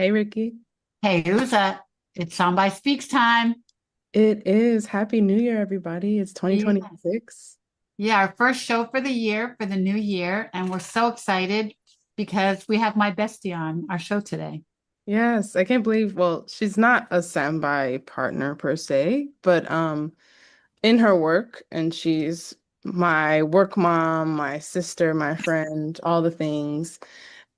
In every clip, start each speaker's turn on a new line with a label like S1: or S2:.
S1: Hey, Ricky.
S2: Hey, Uza, it's Sambai Speaks time.
S1: It is Happy New Year, everybody. It's
S2: Yeah.
S1: 2026.
S2: Yeah, our first show for the year, for the new year. And we're so excited because we have my bestie on our show today.
S1: Yes, I can't believe, well, she's not a Sambai partner per se, but in her work, and she's my work mom, my sister, my friend, all the things.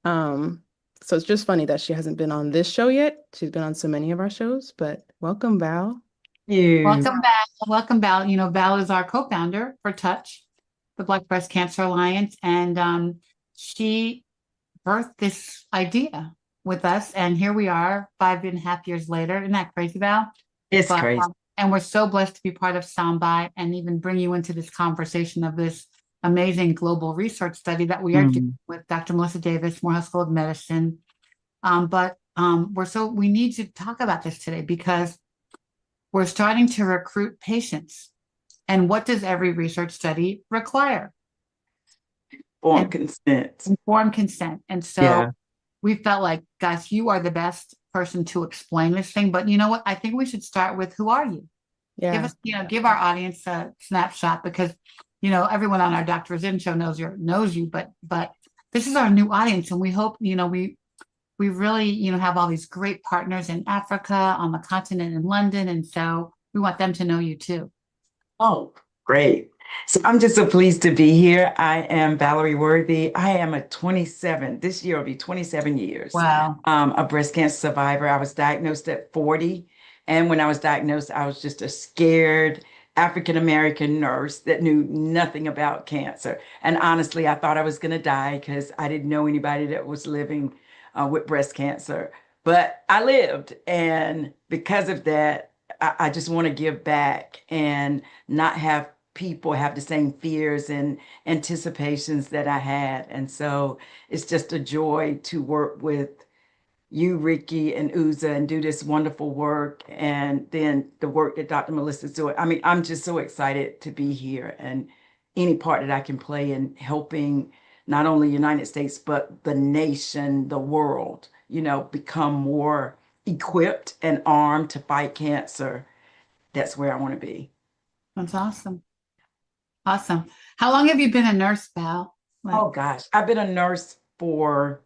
S1: Um, so it's just funny that she hasn't been on this show yet. She's been on so many of our shows, but welcome, Val.
S3: You.
S2: Welcome back. Welcome, Val. You know, Val is our co-founder for Touch, the Black Breast Cancer Alliance. And she birthed this idea with us. And here we are 5.5 years later. Isn't that crazy, Val?
S3: It's
S2: But
S3: crazy.
S2: and we're so blessed to be part of Sambai and even bring you into this conversation of this amazing global research study that we are doing
S3: Mm.
S2: with Dr. Melissa Davis, Morehouse School of Medicine. But we need to talk about this today because we're starting to recruit patients. And what does every research study require?
S3: Informed
S2: And
S3: consent.
S2: informed consent. And so
S3: Yeah.
S2: we felt like, guys, you are the best person to explain this thing. But you know what? I think we should start with who are you? Give
S1: Yeah.
S2: us, give our audience a snapshot because, everyone on our Doctors In show knows you, but this is our new audience, and we hope, we really, have all these great partners in Africa, on the continent, in London, and so we want them to know you too.
S3: Oh, great. So I'm just so pleased to be here. I am Valarie Worthy. I am a 27, this year will be 27 years,
S2: Wow.
S3: a breast cancer survivor. I was diagnosed at 40. And when I was diagnosed, I was just a scared African American nurse that knew nothing about cancer. And honestly, I thought I was going to die because I didn't know anybody that was living with breast cancer. But I lived. And because of that, I just want to give back and not have people have the same fears and anticipations that I had. And so it's just a joy to work with you, Ricky, and Uza and do this wonderful work. And then the work that Dr. Melissa's doing. I mean, I'm just so excited to be here and any part that I can play in helping not only the United States, but the nation, the world, become more equipped and armed to fight cancer. That's where I want to be.
S2: That's awesome. Awesome. How long have you been a nurse, Val? Like,
S3: Oh gosh, I've been a nurse for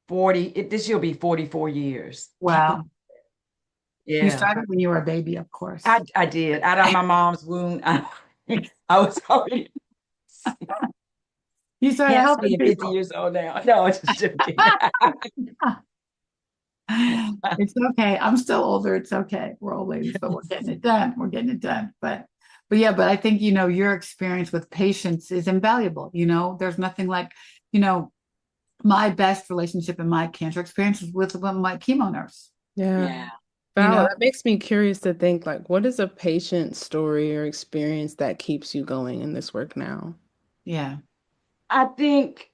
S3: 40, this year will be 44 years.
S2: wow. You
S3: Yeah,
S2: started when you were a baby, of course.
S3: I did. Out of my mom's womb, I was already
S2: You started
S3: can't
S2: helping
S3: be 50
S2: people.
S3: years old now. No, I'm just joking.
S2: It's okay. I'm still older. It's okay. We're old ladies, but we're getting it done. We're getting it done. But yeah, but I think, your experience with patients is invaluable. There's nothing like, you know, my best relationship in my cancer experience was with my chemo nurse.
S1: Yeah.
S3: Yeah.
S2: You
S1: Val,
S2: know,
S1: that makes me curious to think like, what is a patient story or experience that keeps you going in this work now?
S2: yeah.
S3: I think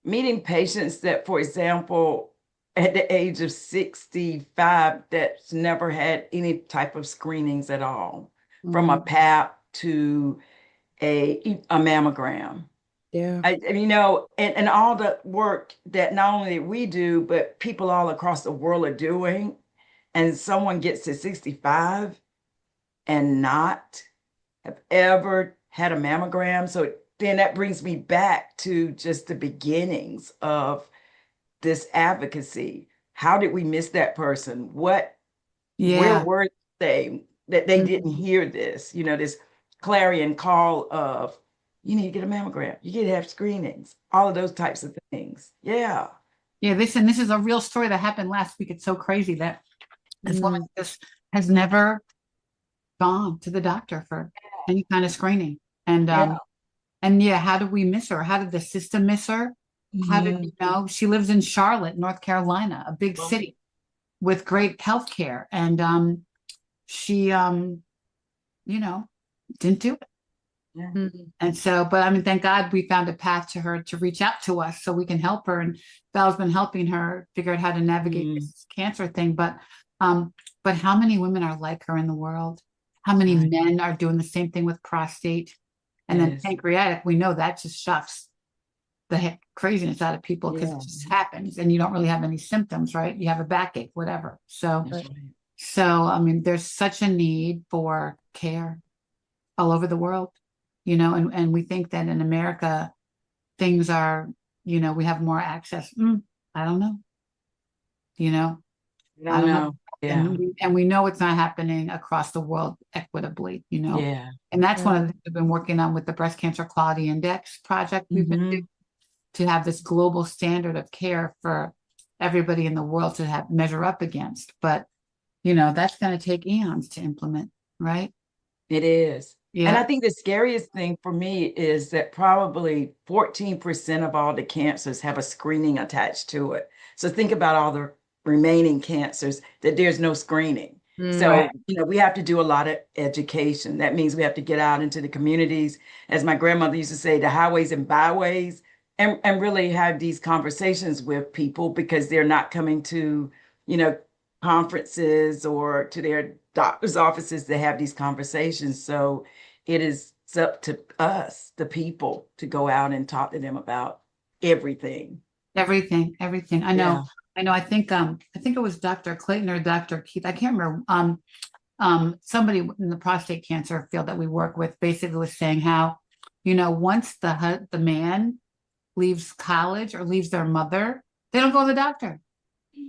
S3: meeting patients that, for example, at the age of 65, that's never had any type of screenings at all, from a
S2: Mhm.
S3: PAP to a mammogram.
S1: Yeah.
S3: And all the work that not only we do, but people all across the world are doing. And someone gets to 65 and not have ever had a mammogram. So then that brings me back to just the beginnings of this advocacy. How did we miss that person? Where
S2: Yeah.
S3: were they that they didn't
S1: Mhm.
S3: hear this? This clarion call of you need to get a mammogram, you need to have screenings, all of those types of things. Yeah.
S2: Yeah. This is a real story that happened last week. It's so crazy that this woman
S1: Mm.
S2: just has never gone to the doctor for any kind of screening. And
S3: Yeah.
S2: and yeah, how did we miss her? How did the system miss her? How did
S3: Mhm.
S2: she lives in Charlotte, North Carolina, a big city with great health care. And she you know, didn't do it.
S3: Yeah.
S1: Mm.
S2: And so, but I mean, thank God we found a path to her to reach out to us so we can help her. And Val's been helping her figure out how to navigate
S3: Mhm.
S2: this cancer thing. Um, but how many women are like her in the world? How many
S3: Right.
S2: men are doing the same thing with prostate? And then
S3: Yes.
S2: pancreatic, we know that just shucks. craziness out of people because
S3: Yeah.
S2: it just happens and you don't really have any symptoms, right? You have a backache, whatever. So,
S3: That's right.
S2: I mean, there's such a need for care all over the world, and we think that in America, things are, we have more access. I don't know, you know,
S3: I
S2: I
S3: don't
S2: don't know.
S3: know. Yeah.
S2: And we know it's not happening across the world equitably,
S3: Yeah.
S2: and that's
S1: Yeah.
S2: one of the things we've been working on with the Breast Cancer Quality Index project we've been doing,
S3: Hmm.
S2: to have this global standard of care for everybody in the world to have measure up against. But, that's going to take eons to implement, right?
S3: It is. And I
S2: Yeah.
S3: think the scariest thing for me is that probably 14% of all the cancers have a screening attached to it. So think about all the remaining cancers that there's no screening.
S1: Mm,
S3: So,
S2: Right.
S3: we have to do a lot of education. That means we have to get out into the communities, as my grandmother used to say, the highways and byways, and really have these conversations with people because they're not coming to, you know, conferences or to their doctor's offices to have these conversations. So it's up to us, the people, to go out and talk to them about everything.
S2: Everything. I know.
S3: Yeah.
S2: I know. I think it was Dr. Clayton or Dr. Keith. I can't remember. Somebody in the prostate cancer field that we work with basically was saying how, once the man leaves college or leaves their mother, they don't go to the doctor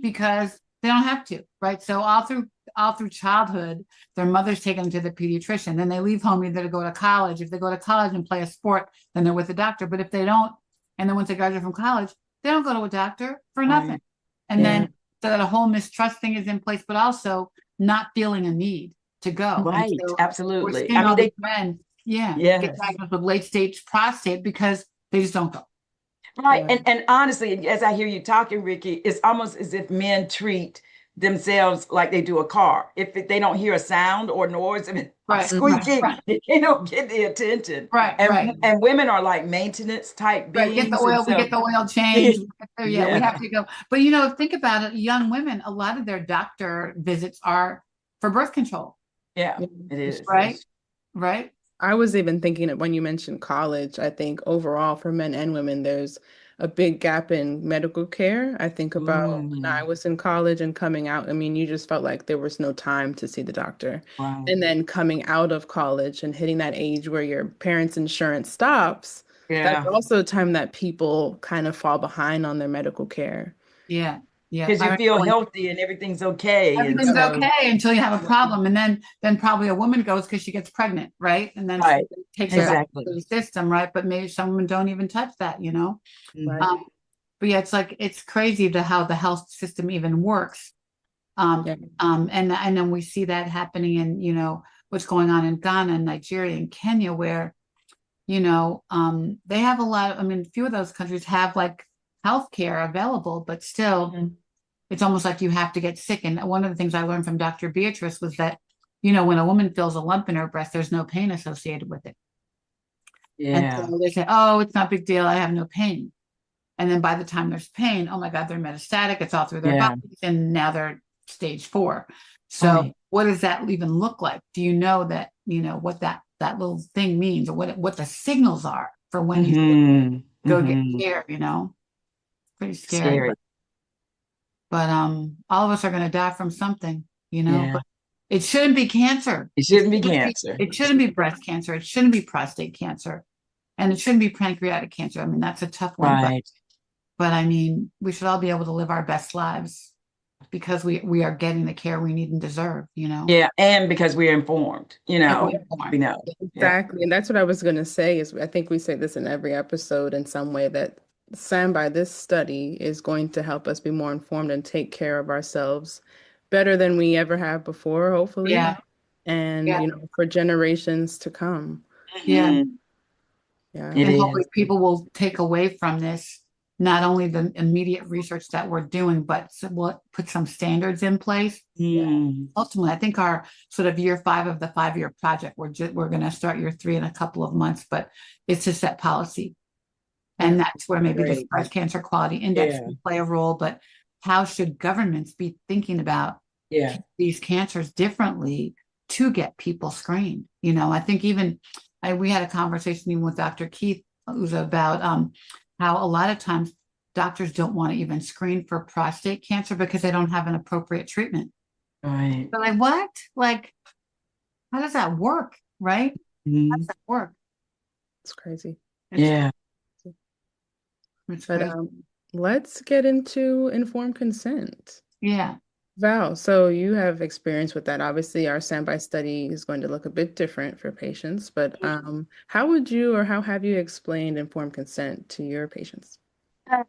S2: because they don't have to, right? So all through childhood, their mother's taking them to the pediatrician. Then they leave home either to go to college. If they go to college and play a sport, then they're with the doctor. But if they don't, and then once they graduate from college, they don't go to a doctor for nothing.
S3: Right.
S2: And
S3: Yeah.
S2: then so that a whole mistrust thing is in place, but also not feeling a need to go. And
S3: Right.
S2: so we're
S3: Absolutely. I
S2: seeing
S3: mean,
S2: all these men, yeah, get
S3: yes.
S2: diagnosed with late stage prostate because they just don't go.
S3: Right.
S1: yeah.
S3: And honestly, as I hear you talking, Ricky, it's almost as if men treat themselves like they do a car. If they don't hear a sound or noise, I mean,
S2: Right, right,
S3: squeaking,
S2: right,
S3: they don't get the attention.
S2: right,
S3: And
S2: right.
S3: and women are like maintenance type
S2: Right, get the
S3: beings. And
S2: oil. We
S3: so,
S2: get the oil change. Yeah, we
S3: yeah,
S2: have to go. But think about it. Young women, a lot of their doctor visits are for birth control,
S3: yeah,
S1: Yeah.
S3: it is.
S2: right? Right.
S1: I was even thinking that when you mentioned college, I think overall for men and women, there's a big gap in medical care. I think about when I
S3: Mm,
S1: was in college and coming out. I mean, you just felt like there was no time to see the doctor.
S3: right.
S1: And then coming out of college and hitting that age where your parents' insurance stops, that's
S3: Yeah.
S1: also a time that people kind of fall behind on their medical care.
S2: Yeah. Yeah.
S3: Because
S2: I
S3: you
S2: remember
S3: feel
S2: when
S3: healthy and everything's okay. And
S2: everything's
S1: Yep.
S3: so,
S2: okay until you have a
S3: yeah,
S2: problem, and then probably a woman goes because she gets pregnant, right? And then
S3: right.
S2: it takes her
S1: Yeah.
S2: back
S3: Exactly.
S2: to the system, right? But maybe some women don't even touch that.
S1: Right.
S3: Mhm.
S2: Um, but yeah, it's crazy to how the health system even works.
S1: Yeah.
S2: And then we see that happening in, what's going on in Ghana and Nigeria and Kenya, where, they have a lot of, I mean, a few of those countries have like healthcare available, but still
S1: Mhm.
S2: it's almost like you have to get sick. And one of the things I learned from Dr. Beatrice was that, when a woman feels a lump in her breast, there's no pain associated with it. And
S3: Yeah.
S2: so they say, oh, it's not a big deal. I have no pain. And then by the time there's pain, oh my God, they're metastatic. It's all through their
S3: Yeah.
S2: bodies. And now they're stage 4. So
S3: Right.
S2: what does that even look like? Do you know that, what that little thing means, or what the signals are for when you
S3: Hmm.
S2: go get
S3: Hmm.
S2: care? Pretty scary.
S3: Scary.
S2: But all of us are gonna die from something,
S3: Yeah.
S2: but it shouldn't be cancer.
S3: It shouldn't be cancer.
S2: It shouldn't be breast cancer. It shouldn't be prostate cancer. And it shouldn't be pancreatic cancer. I mean, that's a tough one, but
S3: Right.
S2: I mean, we should all be able to live our best lives because we are getting the care we need and deserve.
S3: Yeah. And because we're informed,
S2: And we're
S3: we
S2: born.
S3: know. Yeah.
S1: Exactly. And that's what I was going to say is I think we say this in every episode in some way that Sambai, this study is going to help us be more informed and take care of ourselves better than we ever have before, hopefully.
S2: Yeah,
S1: And,
S2: yeah,
S1: for generations to come.
S2: yeah.
S3: Mhm.
S1: Yeah.
S3: It
S2: And hopefully
S3: is.
S2: people will take away from this not only the immediate research that we're doing, but we'll put some standards in place.
S3: Mm.
S2: Ultimately, I think our sort of year 5 of the 5-year project, we're going to start year 3 in a couple of months, but it's to set policy.
S1: Yeah.
S2: And that's where maybe this
S3: Great.
S2: breast cancer quality index
S3: Yeah.
S2: can play a role. But how should governments be thinking about
S3: Yeah.
S2: these cancers differently to get people screened? I think even we had a conversation even with Dr. Keith, who's about how a lot of times doctors don't want to even screen for prostate cancer because they don't have an appropriate treatment.
S3: Right.
S2: But like, what? Like, how does that work? Right? How does
S3: Mhm.
S2: that work?
S1: It's crazy.
S2: It's
S3: Yeah.
S2: it's
S1: But
S2: crazy.
S1: let's get into informed consent.
S2: Yeah.
S1: Val, so you have experience with that. Obviously, our standby study is going to look a bit different for patients, but how would you or how have you explained informed consent to your patients?
S3: I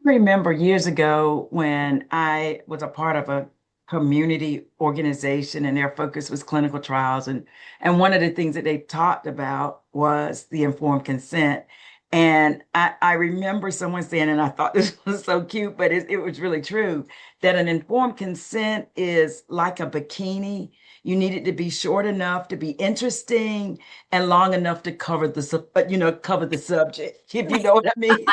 S3: remember years ago when I was a part of a community organization and their focus was clinical trials. And one of the things that they talked about was the informed consent. And I remember someone saying, and I thought this was so cute, but it was really true, that an informed consent is like a bikini. You need it to be short enough to be interesting and long enough to cover cover the subject, if you know what I mean.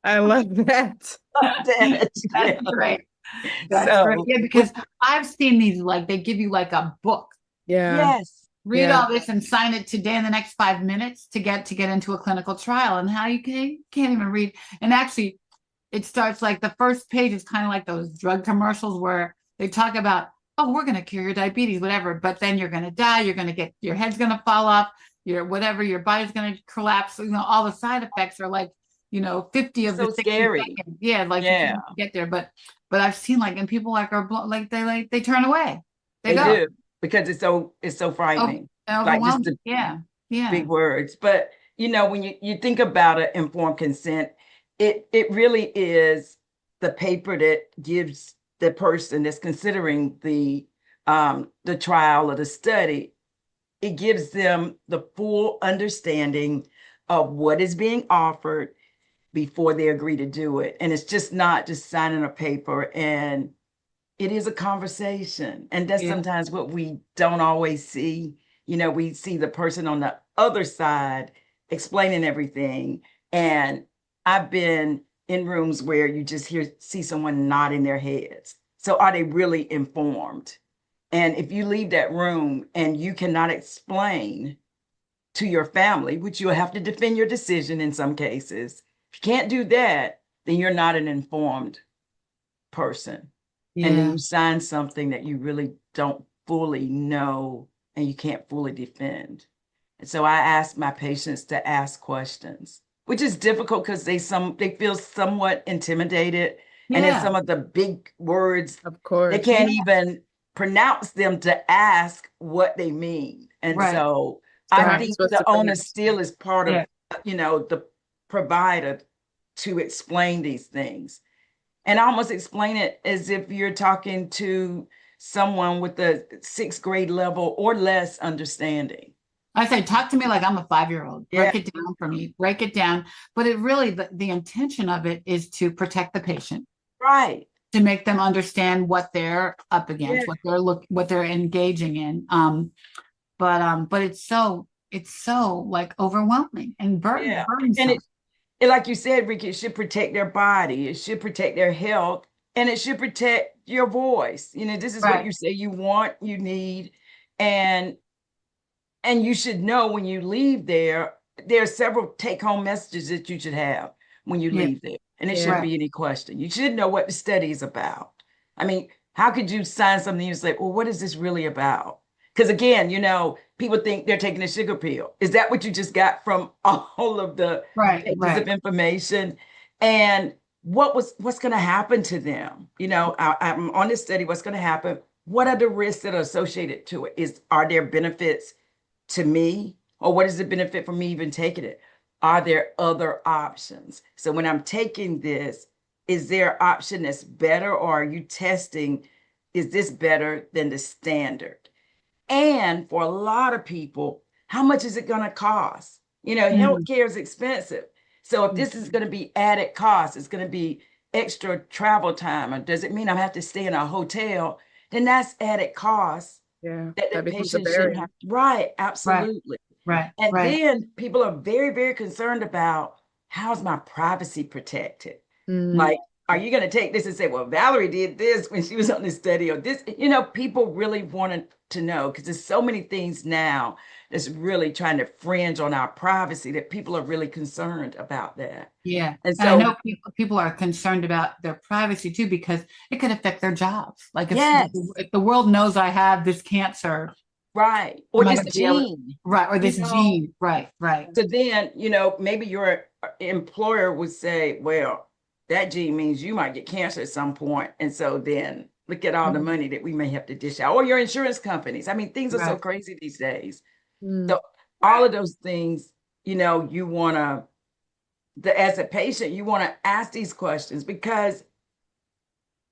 S1: I love that.
S3: Damn it.
S2: That's
S3: Yeah.
S2: great. That's great.
S3: So,
S2: Yeah, because I've seen these like they give you like a book.
S1: Yeah,
S3: yes.
S2: Read
S1: yeah.
S2: all this and sign it today in the next 5 minutes to get into a clinical trial. And how you can't even read. And actually, it starts like the first page is kind of like those drug commercials where they talk about, oh, we're going to cure your diabetes, whatever. But then you're going to die. You're going to get your head's going to fall off. Your whatever, your body's going to collapse. All the side effects are like, 50 of the
S3: So
S2: 60
S3: scary.
S2: seconds. Yeah, like you
S3: Yeah,
S2: can't get there. But I've seen and people they turn away. They
S3: they
S2: go.
S3: do because it's so
S2: Oh,
S3: frightening. Like just
S2: overwhelming.
S3: the
S2: Yeah. Yeah.
S3: big words. But when you think about it, informed consent, it really is the paper that gives the person that's considering the trial or the study, it gives them the full understanding of what is being offered before they agree to do it. And it's just not just signing a paper, and it is a conversation. And that's
S2: Yeah.
S3: sometimes what we don't always see. We see the person on the other side explaining everything. And I've been in rooms where you just see someone nodding their heads. So are they really informed? And if you leave that room and you cannot explain to your family, which you'll have to defend your decision in some cases. If you can't do that, then you're not an informed person. And then
S2: Yeah.
S3: you sign something that you really don't fully know and you can't fully defend. And so I ask my patients to ask questions, which is difficult because they feel somewhat intimidated. And then
S2: Yeah.
S3: some of the big words,
S1: Of
S3: they
S1: course.
S3: can't
S2: Yeah.
S3: even pronounce them to ask what they mean. And
S2: Right.
S3: so
S1: So
S3: I
S1: how are you
S3: think
S1: supposed
S3: the
S1: to
S3: owner
S1: pronounce
S3: still is part
S2: Yeah.
S3: of, the provider to explain these things. And I almost explain it as if you're talking to someone with a sixth grade level or less understanding.
S2: I say, talk to me like I'm a 5-year-old.
S3: Yeah,
S2: Break it down for me. Break it down. But it really, the intention of it is to protect the patient,
S3: right.
S2: to make them understand what they're up
S3: Yeah,
S2: against, what they're engaging in. But it's so like overwhelming and
S3: yeah. And
S2: burdensome.
S3: like you said, Ricky, it should protect their body, it should protect their health, and it should protect your voice. This is what
S2: Right.
S3: you say you want, you need, and you should know when you leave there are several take-home messages that you should have when you
S2: Yeah.
S3: leave there. And it
S1: Yeah.
S3: shouldn't
S2: Right.
S3: be any question. You should know what the study is about. I mean, how could you sign something and say, well, what is this really about? Because again, people think they're taking a sugar pill. Is that what you just got from all of the
S2: Right.
S3: pages of
S2: Right.
S3: information? And what's going to happen to them? I'm on this study. What's going to happen? What are the risks that are associated to it? Are there benefits to me? Or what is the benefit for me even taking it? Are there other options? So when I'm taking this, is there an option that's better, or are you testing, is this better than the standard? And for a lot of people, how much is it going to cost?
S2: Mhm.
S3: Healthcare is expensive. So if this is going to be added cost, it's going to be extra travel time, or does it mean I have to stay in a hotel? Then that's added cost
S1: Yeah.
S3: that the
S1: That becomes a
S3: patient shouldn't
S1: barrier.
S3: have. Right,
S2: Right.
S3: absolutely.
S2: Right.
S3: And
S2: Right.
S3: then people are very, very concerned about, how's my privacy protected?
S1: Mm,
S3: Like, are you going to take this and say, well, Valarie did this when she was on this study, or this? People really wanted to know because there's so many things now that's really trying to fringe on our privacy, that people are really concerned about that.
S2: Yeah.
S3: And
S2: And I
S3: so,
S2: know people are concerned about their privacy too, because it could affect their jobs. Like
S3: yes,
S2: if the world knows I have this cancer,
S3: right. Or
S2: am I
S3: this
S2: going to be able to,
S3: gene,
S2: right, or
S3: you
S2: this
S3: know.
S2: gene, right, right,
S3: So then, maybe your employer would say, well, that gene means you might get cancer at some point. And so then look at all the
S2: mhm,
S3: money that we may have to dish out, or your insurance companies. I mean, things are so
S2: right,
S3: crazy these days.
S1: Mm.
S3: So all of those things, you want to, as a patient, you want to ask these questions, because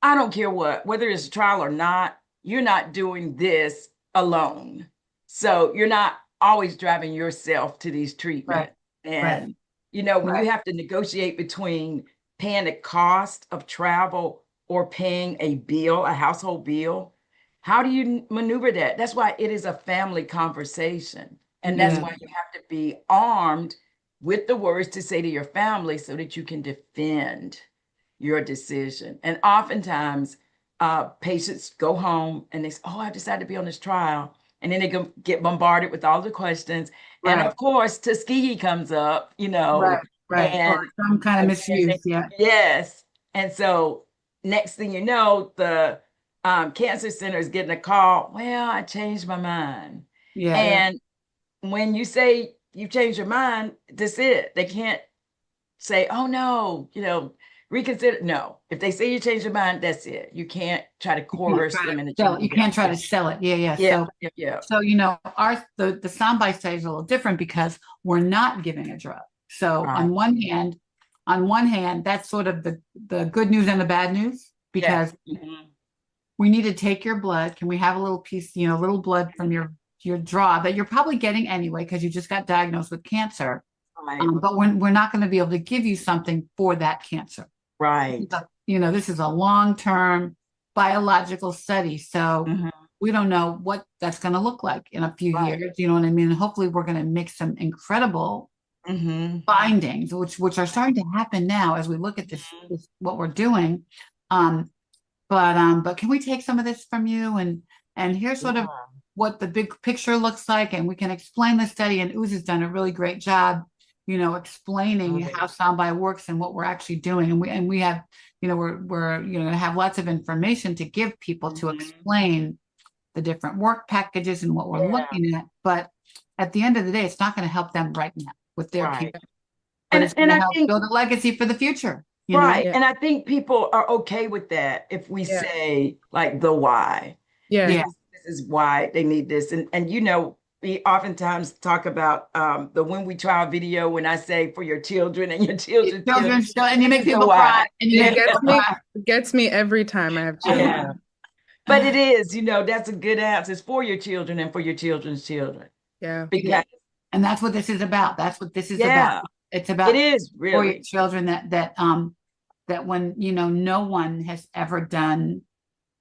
S3: I don't care whether it's a trial or not, you're not doing this alone. So you're not always driving yourself to these
S2: right,
S3: treatments.
S2: right,
S3: And, when
S2: right,
S3: you have to negotiate between paying the cost of travel or paying a bill, a household bill, how do you maneuver that? That's why it is a family conversation. And that's
S2: yeah,
S3: why you have to be armed with the words to say to your family so that you can defend your decision. And oftentimes, patients go home and they say, "Oh, I've decided to be on this trial." And then they get bombarded with all the questions. And
S2: right,
S3: of course, Tuskegee comes up,
S2: right, right, or
S3: and
S2: some kind of
S3: and
S2: misuse. Yeah,
S3: yes. And so next thing you know, the cancer center is getting a call. Well, I changed my mind.
S2: yeah,
S3: And when you say you changed your mind, that's it. They can't say, oh no, reconsider. No, if they say you change your mind, that's it. You can't try to
S2: you can't
S3: coerce
S2: try to
S3: them into
S2: sell it. You
S3: changing their
S2: can't try to
S3: mind.
S2: sell it. Yeah, yeah.
S3: Yeah,
S2: So
S3: yeah, yeah.
S2: So, the Sambai study is a little different because we're not giving a drug. So
S3: Right.
S2: on one hand, that's sort of the good news and the bad news,
S3: Yes.
S2: because
S3: Mhm.
S2: we need to take your blood. Can we have a little piece, a little blood from your draw that you're probably getting anyway because you just got diagnosed with cancer.
S3: Right.
S2: But we're not going to be able to give you something for that cancer.
S3: Right.
S2: This is a long-term biological study. So
S3: Mhm.
S2: we don't know what that's going to look like in a few
S3: Right.
S2: years. You know what I mean? Hopefully we're going to make some incredible
S3: Mhm.
S2: findings, which are starting to happen now as we look at
S3: Mhm.
S2: what we're doing. Um, but can we take some of this from you, and here's sort of
S3: Yeah.
S2: what the big picture looks like, and we can explain the study. And Uz has done a really great job, explaining
S3: Right.
S2: how Sambai works and what we're actually doing. And we have, we're have lots of information to give people to
S3: Mhm.
S2: explain the different work packages and what we're
S3: Yeah.
S2: looking at. But at the end of the day, it's not going to help them right now with their
S3: Right.
S2: cancer, but
S3: And
S2: it's going
S3: and
S2: to
S3: I
S2: help
S3: think
S2: build a legacy for the future,
S3: right.
S1: Yeah.
S3: And I think people are okay with that if we
S1: Yeah.
S3: say like the why.
S1: Yeah.
S3: This
S2: Yeah.
S3: is this is why they need this. And we oftentimes talk about the when we try video when I say for your children and your
S2: Your
S3: children's children.
S2: children show, and you
S3: This
S2: make
S3: is the
S2: people cry,
S3: why.
S2: and you make
S1: It
S2: people
S1: gets me
S2: cry.
S1: it gets me every time I have
S3: Yeah.
S1: children.
S3: But it is, that's a good answer. It's for your children and for your children's children.
S1: Yeah.
S2: It is.
S3: Because
S2: And that's what this is about. That's what this is about.
S3: yeah,
S2: It's
S3: it
S2: about
S3: is
S2: for your
S3: really.
S2: children that when no one has ever done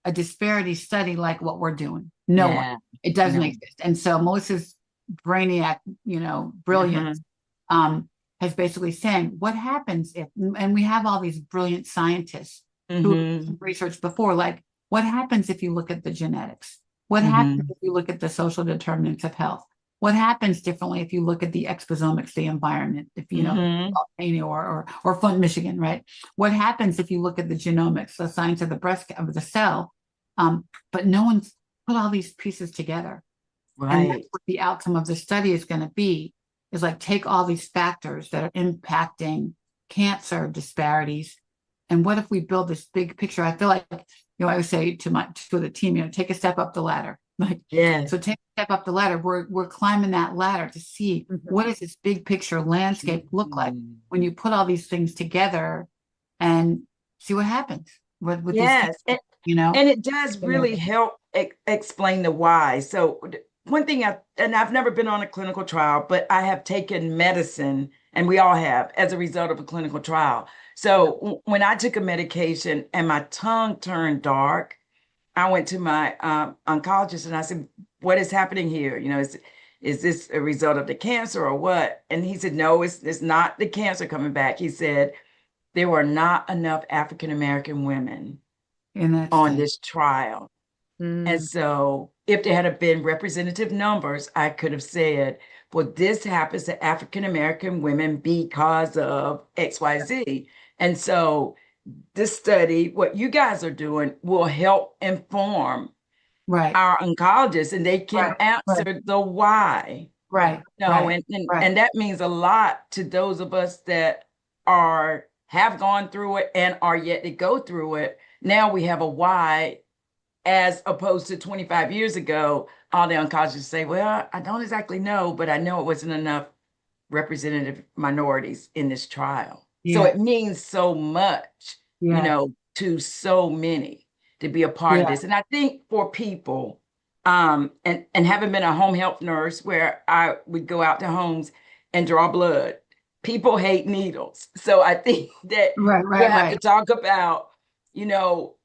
S2: a disparity study like what we're doing. No one.
S3: Yeah.
S2: It doesn't
S3: No.
S2: exist. And so Melissa's brainiac,
S3: Uh-huh.
S2: brilliance, has basically saying what happens if, and we have all these brilliant scientists who have
S3: Mm-hmm.
S2: researched before, like what happens if you look at the genetics? What happens
S3: Mm-hmm.
S2: if you look at the social determinants of health? What happens differently if you look at the exposomics, the environment, if
S3: Mm-hmm.
S2: or Flint, Michigan, right? What happens if you look at the genomics, the science of the cell? But no one's put all these pieces together. And that's
S3: Right.
S2: what the outcome of the study is going to be, is like take all these factors that are impacting cancer disparities. And what if we build this big picture? I feel like, I would say to the team, take a step up the ladder. Like,
S3: Yes.
S2: so take a step up the ladder. We're climbing that ladder to see
S1: Mhm.
S2: what does this big picture landscape look like
S3: Mhm.
S2: when you put all these things together and see what happens with these
S3: Yes.
S2: cases, you know?
S3: And it does really help explain the why. So one thing and I've never been on a clinical trial, but I have taken medicine, and we all have, as a result of a clinical trial.
S1: Yeah.
S3: So when I took a medication and my tongue turned dark, I went to my oncologist and I said, "What is happening here? Is this a result of the cancer or what?" And he said, "No, it's not the cancer coming back." He said there were not enough African American women
S2: In that
S3: on
S2: study.
S3: this trial. And
S1: Mm.
S3: so if there had been representative numbers, I could have said, well, this happens to African American women because of XYZ. And so this study, what you guys are doing, will help inform
S2: Right,
S3: our oncologists, and they can
S2: right, right,
S3: answer the why.
S2: right,
S3: No,
S2: right,
S3: and
S2: right.
S3: that means a lot to those of us that have gone through it and are yet to go through it. Now we have a why, as opposed to 25 years ago, all the oncologists say, well, I don't exactly know, but I know it wasn't enough representative minorities in this trial. So
S2: Yeah,
S3: it means so much,
S2: yeah,
S3: to so many to be a part of
S2: yeah,
S3: this. And I think for people, and having been a home health nurse where I would go out to homes and draw blood, people hate needles. So I think that
S2: right,
S3: we'll
S2: right,
S3: have to
S2: right,
S3: talk about, you know,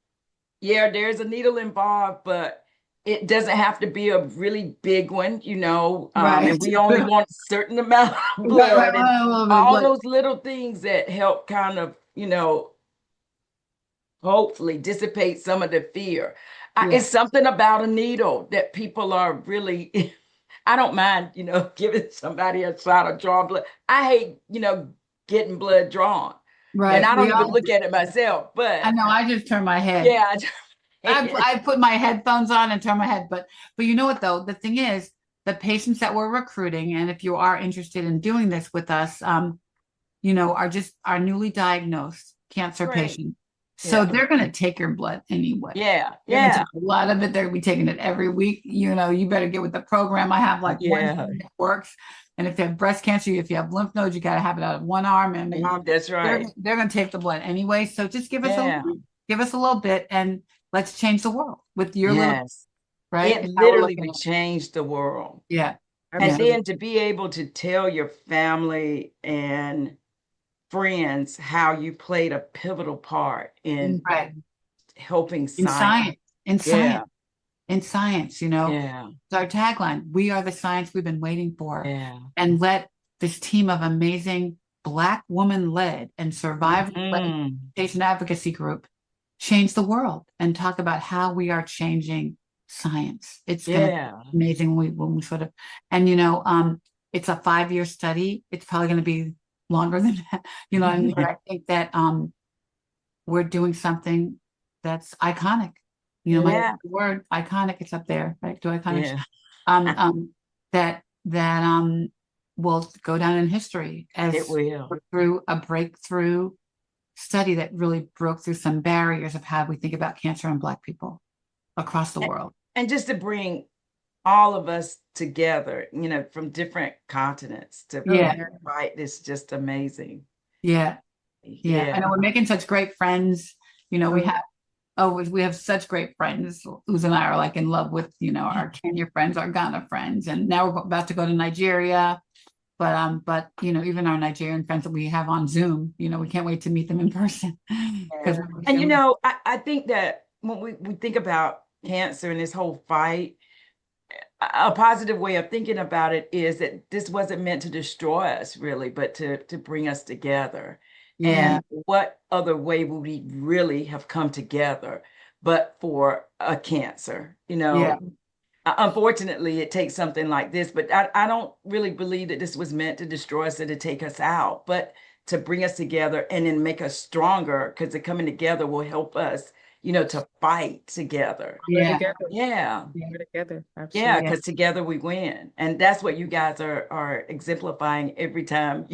S3: yeah, there's a needle involved, but it doesn't have to be a really big one,
S2: right,
S3: and we only want a certain amount of
S2: right, right,
S3: blood and
S2: right, a little bit of
S3: all
S2: blood.
S3: those little things that help kind of, hopefully dissipate some of the fear.
S2: Yeah,
S3: It's something about a needle that people are really, I don't mind, giving somebody a shot of draw blood. I hate, getting blood drawn. And
S2: right.
S3: I don't
S2: We
S3: even
S2: all.
S3: look at it myself,
S2: I
S3: but
S2: know. I just turn my head.
S3: yeah,
S2: I put my headphones on and turn my head. But you know what though? The thing is, the patients that we're recruiting, and if you are interested in doing this with us, are just our newly diagnosed cancer
S3: great.
S2: patients. So
S3: Yeah.
S2: they're going to take your blood anyway.
S3: Yeah.
S2: They're going to
S3: Yeah.
S2: take a lot of it. They're going to be taking it every week. You better get with the program. I have like one
S3: Yeah.
S2: thing that works. And if you have breast cancer, if you have lymph nodes, you got to have it out of one arm. And
S3: That's right.
S2: they're going to take the blood anyway. So just
S3: Yeah.
S2: give us a little bit, and let's change the world with your little,
S3: Yes.
S2: right?
S3: It
S2: Is how we're
S3: literally
S2: looking
S3: would
S2: at it.
S3: change the world.
S2: Yeah.
S3: And
S2: Yeah.
S1: Absolutely.
S3: then to be able to tell your family and friends how you played a pivotal part in
S2: Right.
S3: helping
S2: In
S3: science.
S2: science, in
S3: Yeah.
S2: science, in science,
S3: Yeah.
S2: it's our tagline. We are the science we've been waiting for.
S3: Yeah.
S2: And let this team of amazing Black woman led and survivor led
S3: Hmm.
S2: patient advocacy group change the world and talk about how we are changing science. It's going to be
S3: Yeah.
S2: amazing when we sort of, and it's a 5-year study. It's probably going to be longer than that, but I think that we're doing something that's iconic. My
S3: Yeah.
S2: word iconic, it's up there, right? Do iconic
S3: Yeah.
S2: that will go down in history
S3: It
S2: as
S3: will.
S2: through a breakthrough study that really broke through some barriers of how we think about cancer in Black people across the world.
S3: And just to bring all of us together, from different continents to
S1: Oh,
S2: Yeah,
S1: yeah.
S3: fight this just amazing.
S2: yeah, yeah. I
S3: Yeah.
S2: know we're making such great friends. We
S1: Oh,
S2: have we have such great friends. Uz and I are like in love with, our Kenya friends, our Ghana friends, and now we're about to go to Nigeria. But even our Nigerian friends that we have on Zoom, we can't wait to meet them in person because
S3: Yeah. And I think that when we think about cancer and this whole fight, a positive way of thinking about it is that this wasn't meant to destroy us really, but to bring us together.
S2: yeah,
S3: And what other way would we really have come together but for a cancer?
S2: yeah,
S3: Unfortunately, it takes something like this, but I don't really believe that this was meant to destroy us or to take us out, but to bring us together and then make us stronger because the coming together will help us, to fight together.
S1: we're
S2: yeah,
S1: together.
S3: Yeah.
S2: yeah,
S1: We're together.
S3: Yeah,
S1: Absolutely.
S2: yeah,
S3: because together we win. And that's what you guys are exemplifying every time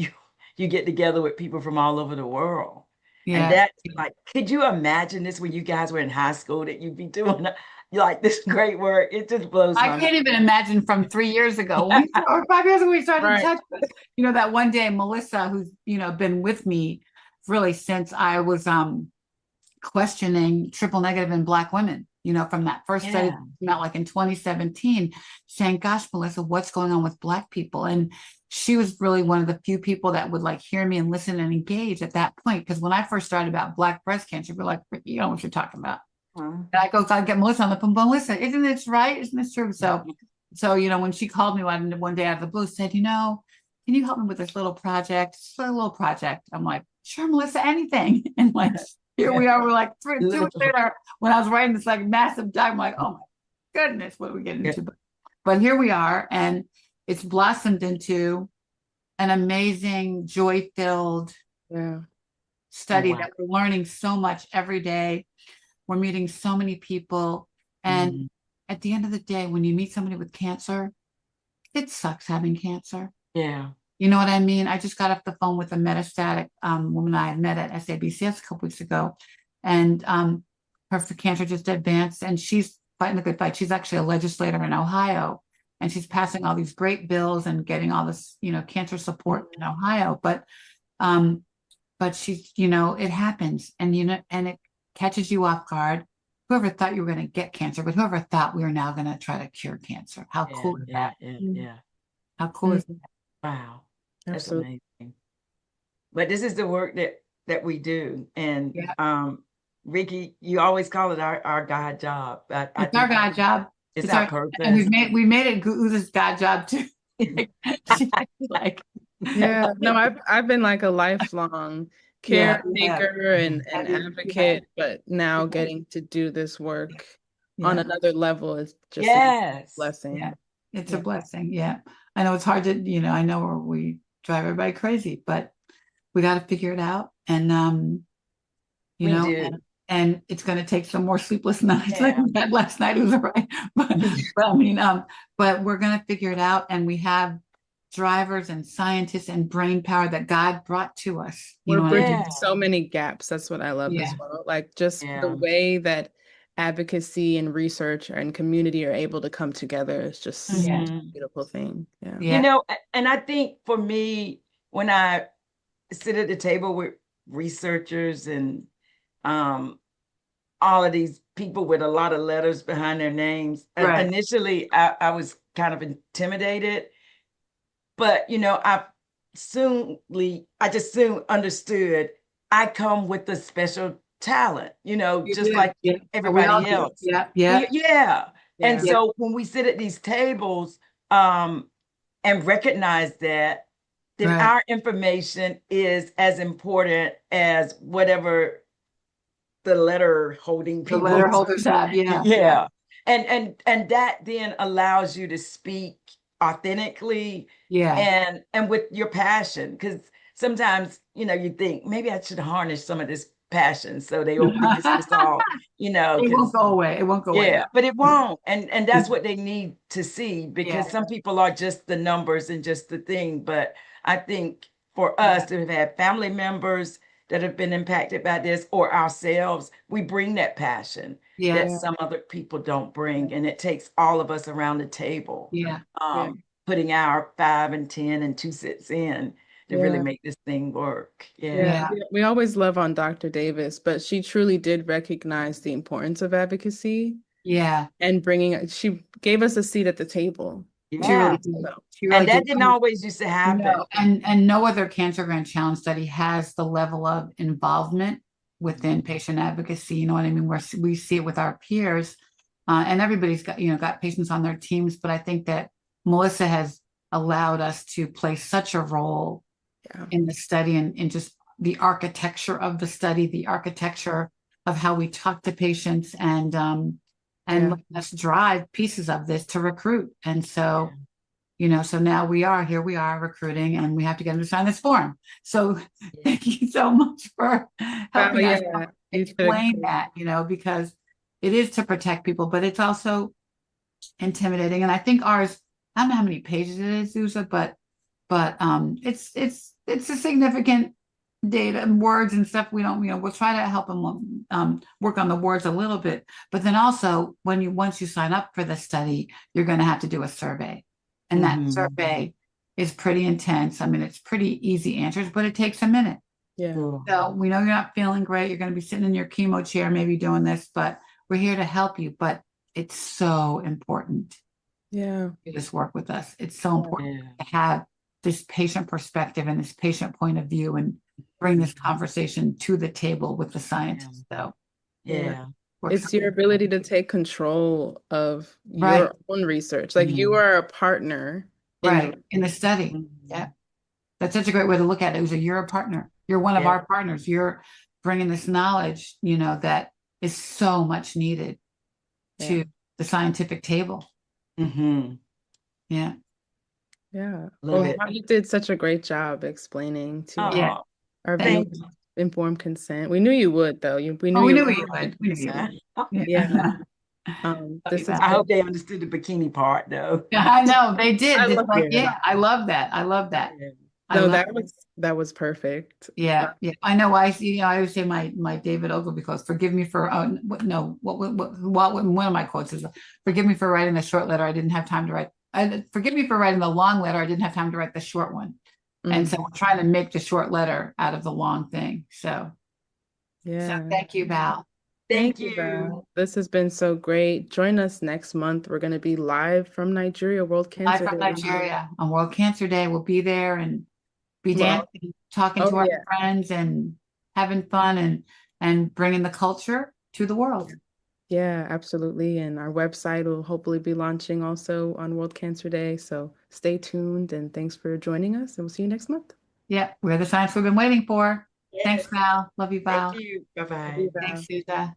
S3: you get together with people from all over the world. And
S2: yeah.
S3: that's like, could you imagine this when you guys were in high school that you'd be doing like this great work? It just blows
S2: I
S3: my mind.
S2: can't even imagine from 3 years ago or 5 years ago we started
S1: Right.
S2: touching. That one day Melissa, who's been with me really since I was questioning triple negative in Black women, from that first study that
S3: Yeah.
S2: came out like in 2017, saying, gosh, Melissa, what's going on with Black people? And she was really one of the few people that would like hear me and listen and engage at that point. Because when I first started about Black breast cancer, we're like, you know what you're talking about.
S3: Huh?
S2: And I get Melissa on the phone, Melissa, isn't this right? Isn't this true? So, when she called me one day out of the blue, said, can you help me with this little project? Just a little project. I'm like, sure, Melissa, anything. And like, here we are. We're like 2 weeks later when I was writing this like massive document, I'm like, oh goodness, what are we getting
S3: Yeah.
S2: into? But here we are, and it's blossomed into an amazing, joy-filled
S1: Yeah.
S3: Oh,
S2: study
S3: wow.
S2: that we're learning so much every day. We're meeting so many people. And
S3: Mhm.
S2: at the end of the day, when you meet somebody with cancer, it sucks having cancer.
S3: Yeah.
S2: You know what I mean? I just got off the phone with a metastatic woman I had met at SABCS a couple weeks ago, and her cancer just advanced, and she's fighting a good fight. She's actually a legislator in Ohio, and she's passing all these great bills and getting all this, cancer support in Ohio. Um, but she's, it happens, and and it catches you off guard. Whoever thought you were going to get cancer, but whoever thought we were now going to try to cure cancer? How
S3: Yeah.
S2: cool is
S3: Yeah.
S2: that?
S3: Yeah.
S1: Mm.
S3: Yeah.
S2: How cool is
S1: Mm.
S2: that?
S3: Wow. That's
S1: Absolutely.
S3: amazing. But this is the work that we do. And
S2: Yeah.
S3: Ricky, you always call it our God job. I
S2: It's our
S3: think
S2: God job.
S3: it's
S2: It's
S3: our
S2: our, and
S3: purpose.
S2: we made it Uza's God job too. She's like,
S1: Yeah. No, I've been like a lifelong
S2: yeah, we have.
S1: caretaker and
S2: Yeah,
S1: advocate, but now getting to do this work on
S2: yeah,
S1: another level is just a
S3: Yes.
S2: yeah.
S1: blessing.
S2: It's a
S1: Yeah.
S2: blessing. Yeah. I know it's hard to, I know we drive everybody crazy, but we got to figure it out. And, you
S3: We
S2: know,
S3: do.
S2: and it's going to take some more sleepless nights like
S3: Yeah.
S2: we had last night. It was all right. But I mean, but we're going to figure it out. And we have drivers and scientists and brain power that God brought to us. You
S1: We're
S2: know what I
S1: bridging
S2: mean?
S3: Yeah.
S1: so many gaps. That's what I love as
S2: Yeah.
S1: well. Like just the
S3: Yeah.
S1: way that advocacy and research and community are able to come together is just
S2: Yeah.
S1: such a
S3: Mhm.
S1: beautiful thing. Yeah.
S3: You
S2: Yeah.
S3: know, and I think for me, when I sit at the table with researchers and um, all of these people with a lot of letters behind their names,
S2: Right.
S3: initially I was kind of intimidated, but I just soon understood I come with a special talent,
S2: You
S3: just
S2: do.
S3: like
S2: Yeah. We all
S3: everybody
S2: do.
S3: else.
S2: Yeah. Yeah.
S3: Yeah. And
S1: Yeah.
S2: Yeah.
S3: so when we sit at these tables, um, and recognize that, then
S2: Right.
S3: our information is as important as whatever the letter holding
S2: The letter
S3: people's.
S2: holders have. Yeah. Yeah.
S3: Yeah. And that then allows you to speak authentically
S2: Yeah.
S3: and with your passion. Because sometimes, you think maybe I should harness some of this passion so they won't think it's just all,
S2: It won't
S3: because
S2: go away. It won't go away.
S3: yeah, but it won't. And that's what they need to see,
S2: Yeah.
S3: because some people are just the numbers and just the thing. But I think for us
S2: Yeah.
S3: to have had family members that have been impacted by this, or ourselves, we bring that passion
S2: Yeah.
S3: that
S1: Yeah.
S3: some other people don't bring. And it takes all of us around the table,
S2: Yeah.
S1: Yeah.
S3: putting our 5 and 10 and 2 cents in to really
S1: Yeah.
S3: make this thing work.
S1: Yeah.
S3: Yeah.
S2: Yeah.
S1: We always love on Dr. Davis, but she truly did recognize the importance of advocacy
S2: Yeah.
S1: and she gave us a seat at the table.
S2: She
S1: You
S2: really
S3: Yeah.
S2: did.
S1: know.
S2: She really
S3: And that
S2: did.
S3: didn't always used to happen.
S2: No, and no other cancer grand challenge study has the level of involvement within patient advocacy. You know what I mean? Where we see it with our peers, and everybody's got patients on their teams. But I think that Melissa has allowed us to play such a role
S1: Yeah.
S2: in the study and just the architecture of the study, the architecture of how we talk to patients and
S1: Yeah.
S2: let us drive pieces of this to recruit. And so so now here we are recruiting, and we have to get them to sign this form. So
S3: Yeah.
S2: thank you so much for
S1: Wow,
S2: helping us
S1: yeah. You did a
S2: explain
S1: great-
S2: that, because it is to protect people, but it's also intimidating. And I think ours, I don't know how many pages it is, Zuza, but it's a significant data and words and stuff. We don't, we'll try to help them work on the words a little bit. But then also once you sign up for the study, you're going to have to do a survey. And that
S3: Mhm.
S2: survey is pretty intense. I mean, it's pretty easy answers, but it takes a minute.
S1: Yeah.
S3: Cool.
S2: So we know you're not feeling great. You're going to be sitting in your chemo chair, maybe doing this, but we're here to help you. But it's so important
S1: Yeah.
S2: to just work with us. It's so important
S3: Yeah.
S2: to have this patient perspective and this patient point of view and bring this conversation to the table with the scientists. So
S3: Yeah.
S1: It's your ability to take control of
S2: right,
S1: your own research. Like you are a partner in
S2: right, in the study.
S3: Mhm.
S2: Yeah. That's such a great way to look at it. You're a partner. You're one of
S3: Yeah.
S2: our partners. You're bringing this knowledge, that is so much needed to the scientific table.
S3: Hmm.
S2: Yeah.
S1: Yeah.
S3: Love
S1: Well,
S3: it.
S1: you did such a great job explaining to
S2: Yeah.
S3: Oh,
S1: our
S2: Thank
S1: viewers
S2: you.
S1: informed consent. We knew you would, though. We knew
S2: Oh, we
S1: you
S2: knew
S1: were
S2: you would. We knew you
S3: yeah.
S2: would. Yeah.
S1: Yeah.
S2: Love you,
S1: This has
S3: I
S2: Val.
S3: hope
S1: been,
S3: they understood the bikini part though.
S2: Yeah, I know they did.
S1: I
S2: It's
S1: love
S2: like,
S1: it.
S2: yeah, I love that. I love that.
S3: Yeah.
S2: I
S1: No,
S2: love
S1: that was perfect.
S2: Yeah, yeah. I know. I always say my David Ogilvy quotes. Forgive me for no. One of my quotes is, "Forgive me for writing the short letter. I didn't have time to write. Forgive me for writing the long letter. I didn't have time to write the short one." And so
S1: Mhm.
S2: we're trying to make the short letter out of the long thing. So
S1: Yeah.
S2: thank you, Val.
S1: Thank
S3: Thank
S1: you,
S3: you.
S1: Val. This has been so great. Join us next month. We're going to be live from Nigeria, World
S2: Live
S1: Cancer
S2: from
S1: Day.
S2: Nigeria on World Cancer Day. We'll be there and be
S1: Well,
S2: dancing, talking
S1: oh
S2: to our
S1: yeah.
S2: friends, and having fun and bringing the culture to the world.
S1: Yeah, absolutely. And our website will hopefully be launching also on World Cancer Day. So stay tuned and thanks for joining us. And we'll see you next month.
S2: Yeah, we're the science we've been waiting for. Thanks,
S3: Yes.
S2: Val. Love you,
S3: Thank
S2: Val.
S3: you.
S1: Love you,
S3: Bye-bye.
S2: Thanks,
S1: Val.
S2: Susa.